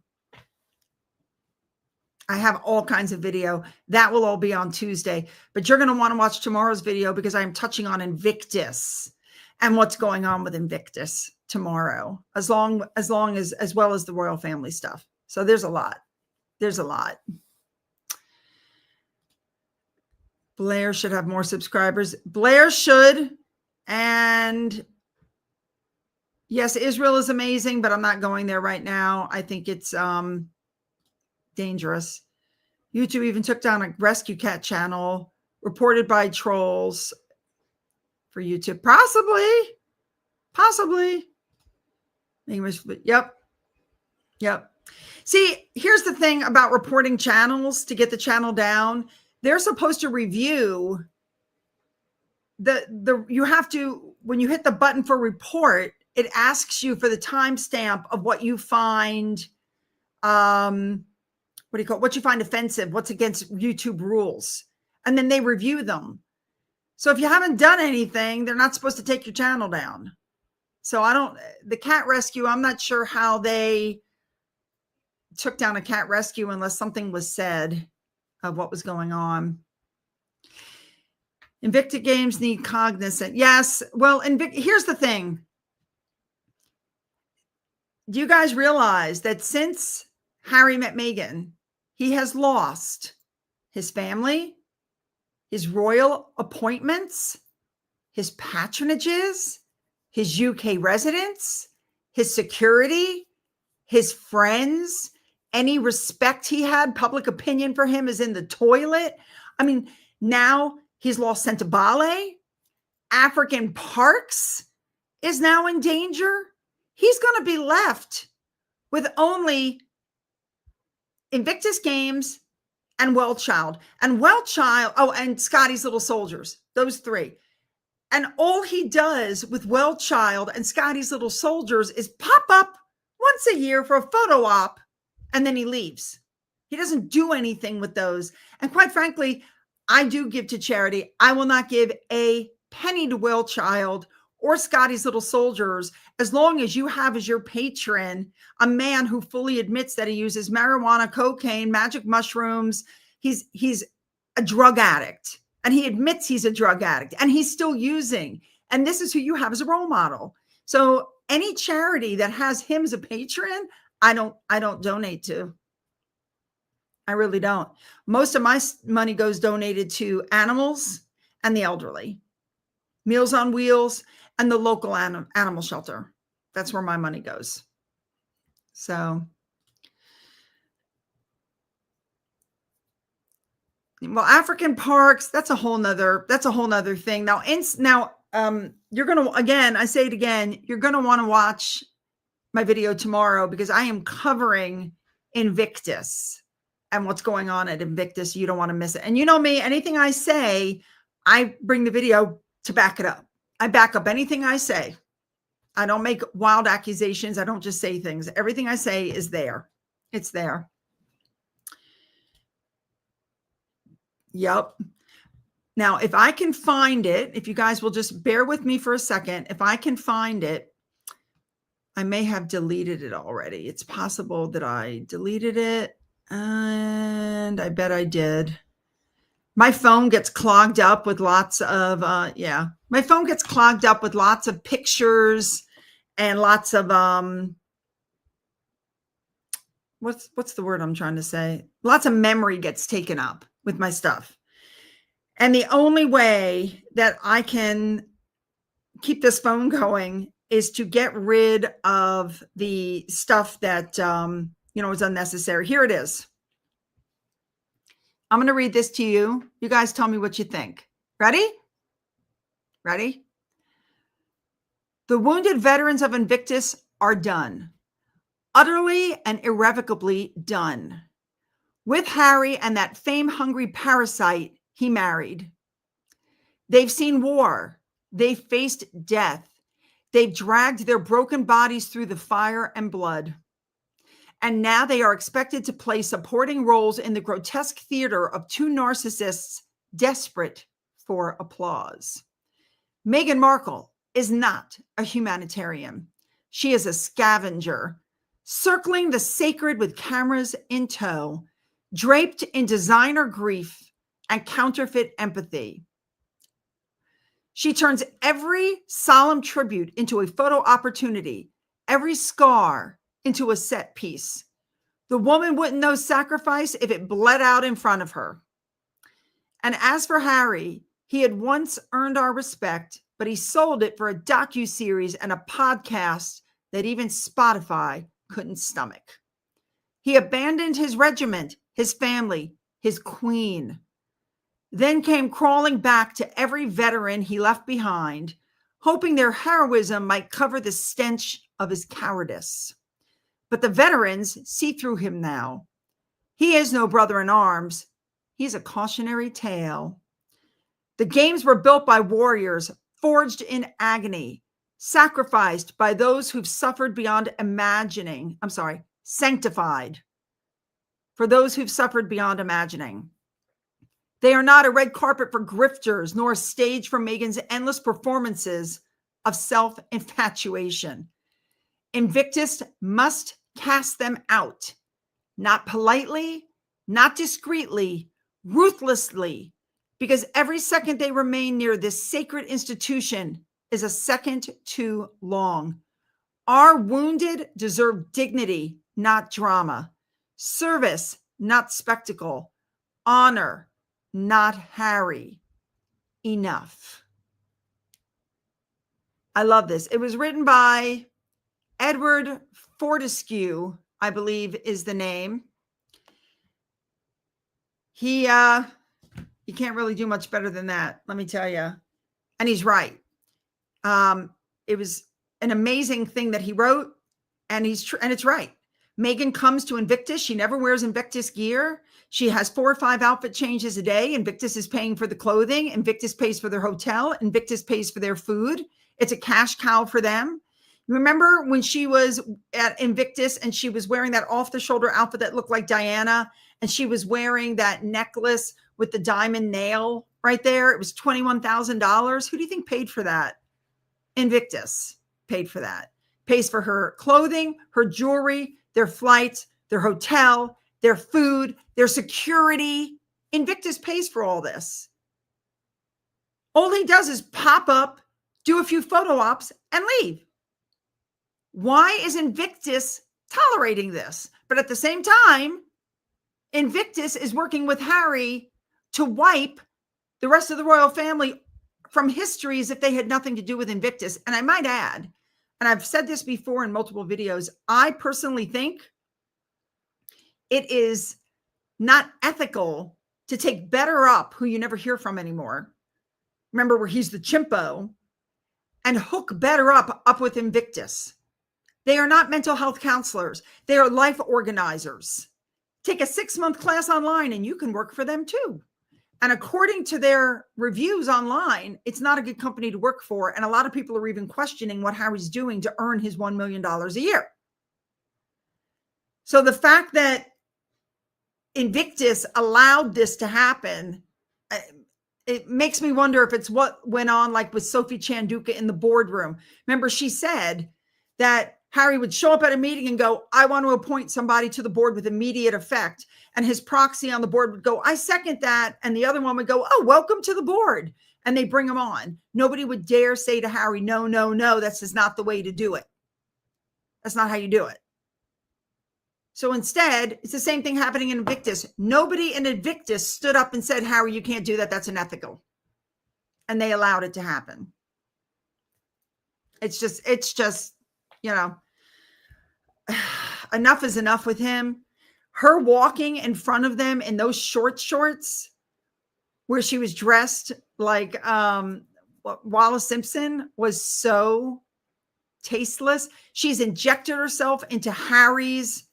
I have all kinds of video. That will all be on Tuesday. But you're going to want to watch tomorrow's video because I'm touching on Invictus and what's going on with Invictus tomorrow, as well as the royal family stuff. So there's a lot. Blair should have more subscribers. Blair should. And yes, Israel is amazing, but I'm not going there right now. I think it's dangerous. YouTube even took down a rescue cat channel reported by trolls for YouTube. Possibly. English, but yep. See, here's the thing about reporting channels to get the channel down. They're supposed to review you have to, when you hit the button for report, it asks you for the timestamp of what you find what you find offensive, what's against YouTube rules. And then they review them. So if you haven't done anything, they're not supposed to take your channel down. So the cat rescue, I'm not sure how they took down a cat rescue unless something was said of what was going on. Invicta games need cognizant. Yes. Well, here's the thing. Do you guys realize that since Harry met Meghan, he has lost his family, his royal appointments, his patronages, his UK residence, his security, his friends, any respect he had, public opinion for him is in the toilet. I mean, now he's lost Sentabale. African Parks is now in danger. He's going to be left with only Invictus Games and Well Child. And Well Child, oh, and Scotty's Little Soldiers, those three. And all he does with Well Child and Scotty's Little Soldiers is pop up once a year for a photo op, and then he leaves. He doesn't do anything with those. And quite frankly, I do give to charity. I will not give a penny to Well Child or Scotty's Little Soldiers as long as you have as your patron a man who fully admits that he uses marijuana, cocaine, magic mushrooms. He's a drug addict. And he admits he's a drug addict and he's still using. And this is who you have as a role model. So any charity that has him as a patron, I don't donate to. I really don't. Most of my money goes donated to animals and the elderly, Meals on Wheels, and the local animal shelter. That's where my money goes. So, well, African Parks, that's a whole nother thing. Now, you're going to, again, I say it again, you're going to want to watch my video tomorrow because I am covering Invictus and what's going on at Invictus. You don't want to miss it. And you know me, anything I say, I bring the video to back it up. I back up anything I say. I don't make wild accusations. I don't just say things. Everything I say is there. It's there. Yep. Now, if I can find it, if you guys will just bear with me for a second, if I can find it, I may have deleted it already. It's possible that I deleted it, and I bet I did. My phone gets clogged up with lots of, my phone gets clogged up with lots of pictures and lots of, what's the word I'm trying to say? Lots of memory gets taken up with my stuff. And the only way that I can keep this phone going is to get rid of the stuff that, is unnecessary. Here it is. I'm going to read this to you. You guys tell me what you think. Ready? Ready? The wounded veterans of Invictus are done. Utterly and irrevocably done. With Harry and that fame-hungry parasite he married. They've seen war. They've faced death. They've dragged their broken bodies through the fire and blood. And now they are expected to play supporting roles in the grotesque theater of two narcissists desperate for applause. Meghan Markle is not a humanitarian. She is a scavenger, circling the sacred with cameras in tow, draped in designer grief and counterfeit empathy. She turns every solemn tribute into a photo opportunity, every scar into a set piece. The woman wouldn't know sacrifice if it bled out in front of her. And as for Harry, he had once earned our respect, but he sold it for a docuseries and a podcast that even Spotify couldn't stomach. He abandoned his regiment, his family, his queen, then came crawling back to every veteran he left behind, hoping their heroism might cover the stench of his cowardice. But the veterans see through him now. He is no brother in arms. He's a cautionary tale. The games were built by warriors, forged in agony, sacrificed by those who've suffered beyond imagining. Sanctified for those who've suffered beyond imagining. They are not a red carpet for grifters, nor a stage for Meghan's endless performances of self-infatuation. Invictus must cast them out, not politely, not discreetly, ruthlessly, because every second they remain near this sacred institution is a second too long. Our wounded deserve dignity, not drama, service, not spectacle, honor, not Harry. Enough. I love this. It was written by Edward Fortescue, I believe is the name. He can't really do much better than that, let me tell you. And he's right. It was an amazing thing that he wrote, and and it's right. Megan comes to Invictus. She never wears Invictus gear. She has 4 or 5 outfit changes a day. Invictus is paying for the clothing. Invictus pays for their hotel. Invictus pays for their food. It's a cash cow for them. You remember when she was at Invictus and she was wearing that off-the-shoulder outfit that looked like Diana, and she was wearing that necklace with the diamond nail right there? It was $21,000. Who do you think paid for that? Invictus paid for that. Pays for her clothing, her jewelry, their flights, their hotel, their food, their security. Invictus pays for all this. All he does is pop up, do a few photo ops, and leave. Why is Invictus tolerating this? But at the same time, Invictus is working with Harry to wipe the rest of the royal family from history as if they had nothing to do with Invictus. And I might add, and I've said this before in multiple videos, I personally think it is not ethical to take Better Up, who you never hear from anymore. Remember where he's the chimpo, and hook Better Up with Invictus. They are not mental health counselors. They are life organizers. Take a 6-month class online and you can work for them too. And according to their reviews online, it's not a good company to work for. And a lot of people are even questioning what Harry's doing to earn his $1 million a year. So the fact that Invictus allowed this to happen, it makes me wonder if it's what went on like with Sophie Chanduka in the boardroom. Remember, she said that Harry would show up at a meeting and go, I want to appoint somebody to the board with immediate effect. And his proxy on the board would go, I second that. And the other one would go, oh, welcome to the board. And they bring him on. Nobody would dare say to Harry, no, no, no, this is not the way to do it. That's not how you do it. So instead, it's the same thing happening in Invictus. Nobody in Invictus stood up and said, Harry, you can't do that. That's unethical. And they allowed it to happen. It's just, you know, enough is enough with him. Her walking in front of them in those shorts where she was dressed like Wallace Simpson was so tasteless. She's injected herself into Harry's.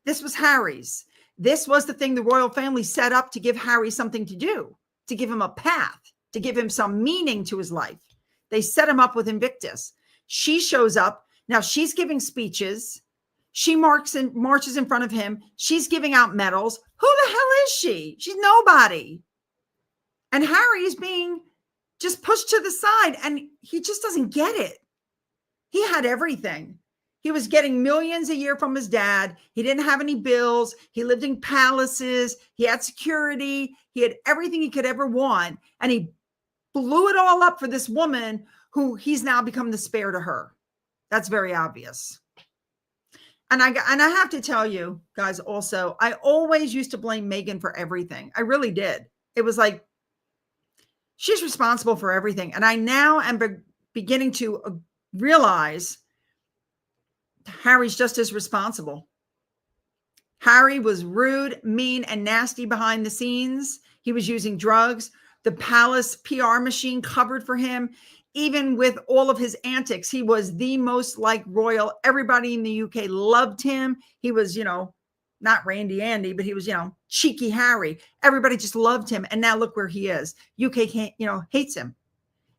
This was Harry's. This was the thing the royal family set up to give Harry something to do, to give him a path, to give him some meaning to his life. They set him up with Invictus. She shows up. Now she's giving speeches. She marches in front of him. She's giving out medals. Who the hell is she? She's nobody. And Harry is being just pushed to the side, and he just doesn't get it. He had everything. He was getting millions a year from his dad. He didn't have any bills. He lived in palaces. He had security. He had everything he could ever want. And he blew it all up for this woman who he's now become the spare to her. That's very obvious. And I have to tell you guys also, I always used to blame Meghan for everything. I really did. It was like, she's responsible for everything. And I now am beginning to realize Harry's just as responsible. Harry was rude, mean, and nasty behind the scenes. He was using drugs. The palace PR machine covered for him. Even with all of his antics, he was the most like royal. Everybody in the UK loved him. He was, not Randy Andy, but he was, cheeky Harry. Everybody just loved him. And now look where he is. UK can't, hates him.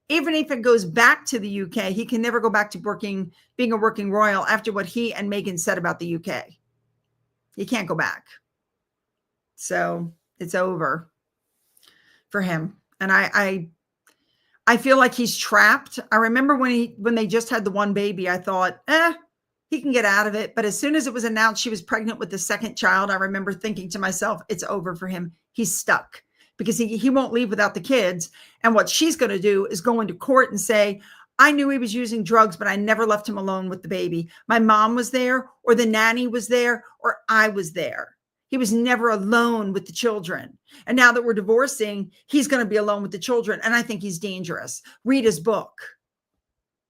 Even if it goes back to the UK, he can never go back to being a working royal after what he and Meghan said about the UK. He can't go back. So it's over for him. And I feel like he's trapped. I remember when they just had the one baby, I thought, he can get out of it. But as soon as it was announced she was pregnant with the second child, I remember thinking to myself, it's over for him. He's stuck because he won't leave without the kids. And what she's going to do is go into court and say, I knew he was using drugs, but I never left him alone with the baby. My mom was there, or the nanny was there, or I was there. He was never alone with the children. And now that we're divorcing, he's going to be alone with the children. And I think he's dangerous. Read his book.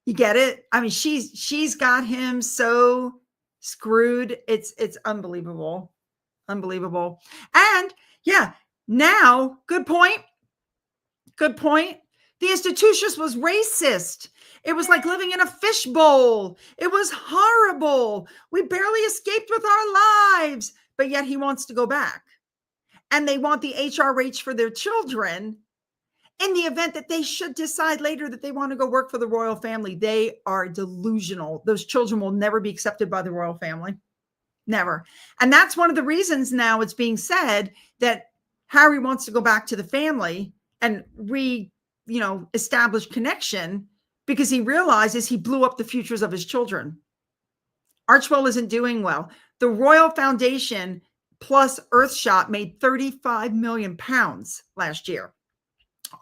You get it? I mean, she's got him so screwed. It's unbelievable. Unbelievable. And yeah, now, good point. Good point. The institutions was racist. It was like living in a fishbowl. It was horrible. We barely escaped with our lives, but yet he wants to go back. And they want the HRH for their children in the event that they should decide later that they want to go work for the royal family. They are delusional. Those children will never be accepted by the royal family. Never. And that's one of the reasons now it's being said that Harry wants to go back to the family and establish connection, because he realizes he blew up the futures of his children. Archewell isn't doing well. The Royal Foundation plus Earthshot made 35 million pounds last year.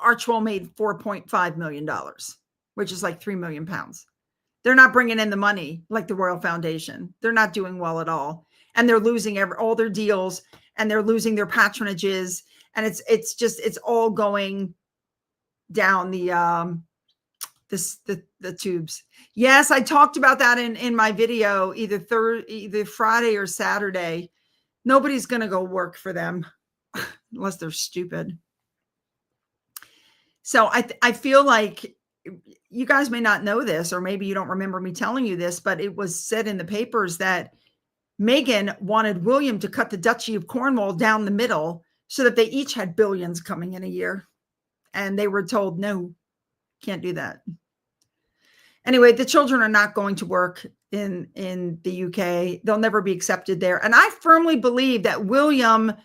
Archewell made $4.5 million, which is like 3 million pounds. They're not bringing in the money like the Royal Foundation. They're not doing well at all. And they're losing all their deals, and they're losing their patronages. And it's all going down the tubes. Yes, I talked about that in my video, either Friday or Saturday. Nobody's going to go work for them unless they're stupid. So I feel like you guys may not know this, or maybe you don't remember me telling you this, but it was said in the papers that Meghan wanted William to cut the Duchy of Cornwall down the middle so that they each had billions coming in a year. And they were told, no, can't do that. Anyway, the children are not going to work in the UK. They'll never be accepted there. And I firmly believe that William's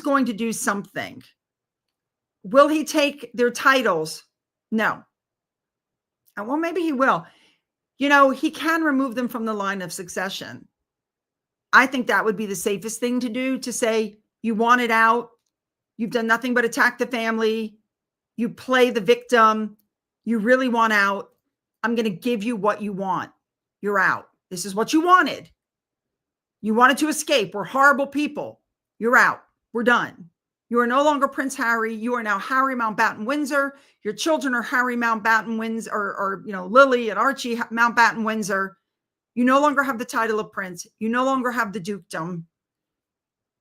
going to do something. Will he take their titles? No. Well, maybe he will. He can remove them from the line of succession. I think that would be the safest thing to do, to say, you want it out. You've done nothing but attack the family. You play the victim. You really want out. I'm going to give you what you want. You're out. This is what you wanted. You wanted to escape. We're horrible people. You're out. We're done. You are no longer Prince Harry. You are now Harry Mountbatten Windsor. Your children are Harry Mountbatten Windsor, or Lily and Archie Mountbatten Windsor. You no longer have the title of prince. You no longer have the dukedom.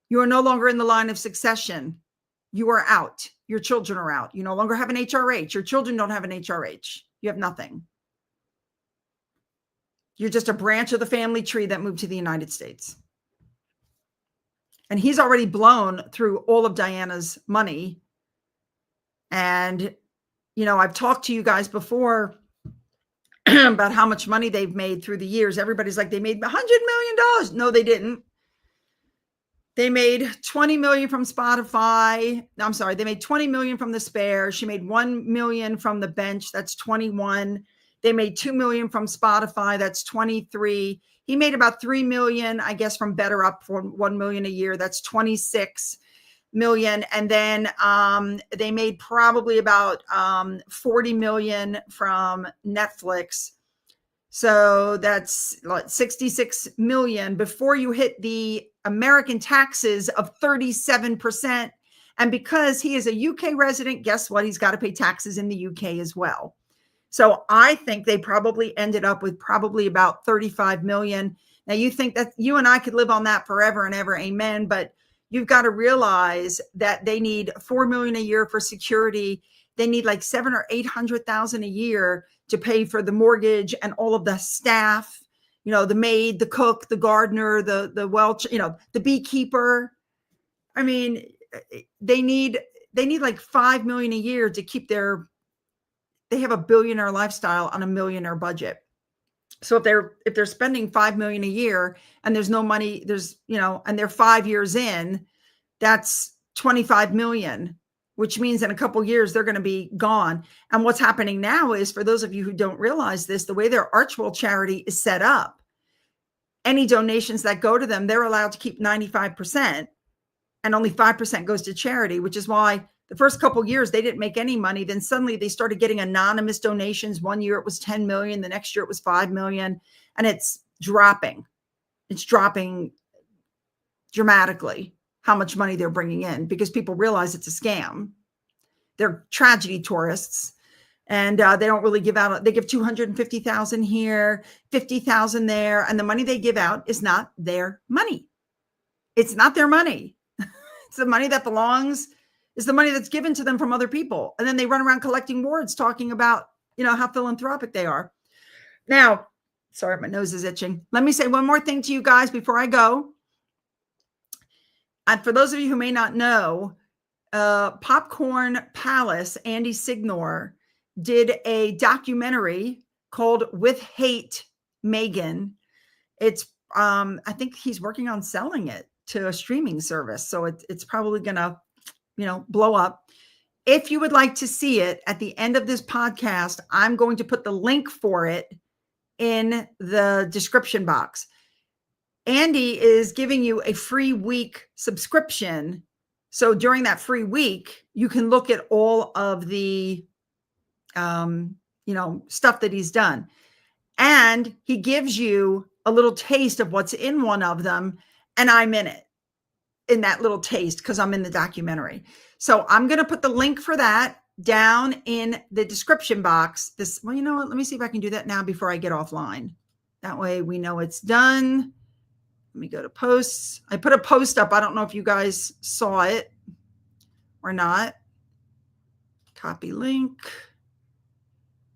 You are no longer in the line of succession. You are out. Your children are out. You no longer have an HRH. Your children don't have an HRH. You have nothing. You're just a branch of the family tree that moved to the United States. And he's already blown through all of Diana's money. And, I've talked to you guys before about how much money they've made through the years. Everybody's like, they made $100 million. No, they didn't. They made 20 million from Spotify. I'm sorry. They made 20 million from the Spare. She made 1 million from the Bench. That's 21. They made 2 million from Spotify. That's 23. He made about 3 million, I guess, from Better Up, for 1 million a year. That's 26 million. And then they made probably about 40 million from Netflix. So that's 66 million before you hit the American taxes of 37%. And because he is a UK resident, guess what? He's got to pay taxes in the UK as well. So I think they probably ended up with probably about 35 million. Now you think that you and I could live on that forever and ever. Amen. But you've got to realize that they need 4 million a year for security. They need like 700,000 or 800,000 a year to pay for the mortgage and all of the staff, the maid, the cook, the gardener, the Welch, the beekeeper. I mean, they need like 5 million a year to keep they have a billionaire lifestyle on a millionaire budget. So if they're spending 5 million a year and there's no money, and they're 5 years in, that's 25 million, which means in a couple of years, they're going to be gone. And what's happening now is, for those of you who don't realize this, the way their Archewell charity is set up, any donations that go to them, they're allowed to keep 95%, and only 5% goes to charity, which is why the first couple of years they didn't make any money. Then suddenly they started getting anonymous donations. One year it was 10 million. The next year it was 5 million, and it's dropping. It's dropping dramatically how much money they're bringing in, because people realize it's a scam. They're tragedy tourists. And they don't really give out. They give 250,000 here, 50,000 there, and the money they give out is not their money. It's not their money. It's the money that belongs. Is the money that's given to them from other people, and then they run around collecting awards, talking about how philanthropic they are. Now, sorry, my nose is itching. Let me say one more thing to you guys before I go. And for those of you who may not know, Popcorn Palace, Andy Signor, did a documentary called With Hate, Meghan. It's I think he's working on selling it to a streaming service, so it's probably gonna blow up. If you would like to see it, at the end of this podcast, I'm going to put the link for it in the description box. Andy is giving you a free week subscription. So during that free week, you can look at all of the, stuff that he's done. And he gives you a little taste of what's in one of them. And I'm in that little taste, because I'm in the documentary. So I'm going to put the link for that down in the description box. Well, you know what? Let me see if I can do that now before I get offline. That way we know it's done. Let me go to posts. I put a post up. I don't know if you guys saw it or not. Copy link.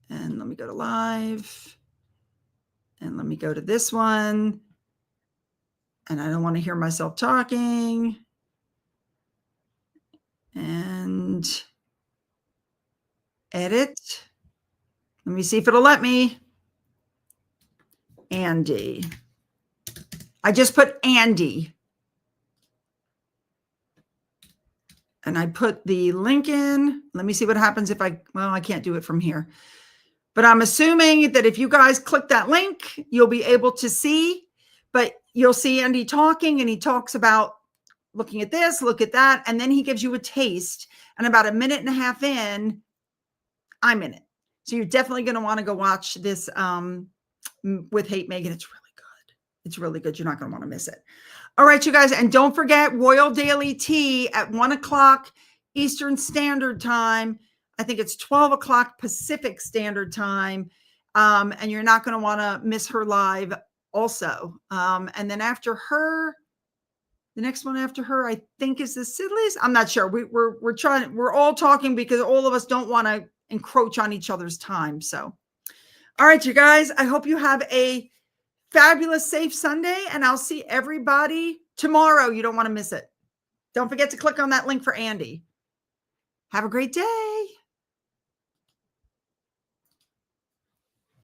And let me go to live. And let me go to this one. And I don't want to hear myself talking. And edit. Let me see if it'll let me. Andy. I just put Andy. And I put the link in. Let me see what happens if I can't do it from here. But I'm assuming that if you guys click that link, you'll be able to see. But you'll see Andy talking, and he talks about looking at this, look at that, and then he gives you a taste. And about a minute and a half in, I'm in it. So you're definitely going to want to go watch this With Hate, Meghan. It's really good. It's really good. You're not going to want to miss it. All right, you guys. And don't forget Royal Daily Tea at 1:00 Eastern Standard Time. I think it's 12 o'clock Pacific Standard Time. And you're not going to want to miss her live also. And then after her, the next one after her, I think, is the Sidleys. I'm not sure. We're all talking because all of us don't want to encroach on each other's time. So, all right, you guys, I hope you have a fabulous, safe Sunday, and I'll see everybody tomorrow. You don't want to miss it. Don't forget to click on that link for Andy. Have a great day.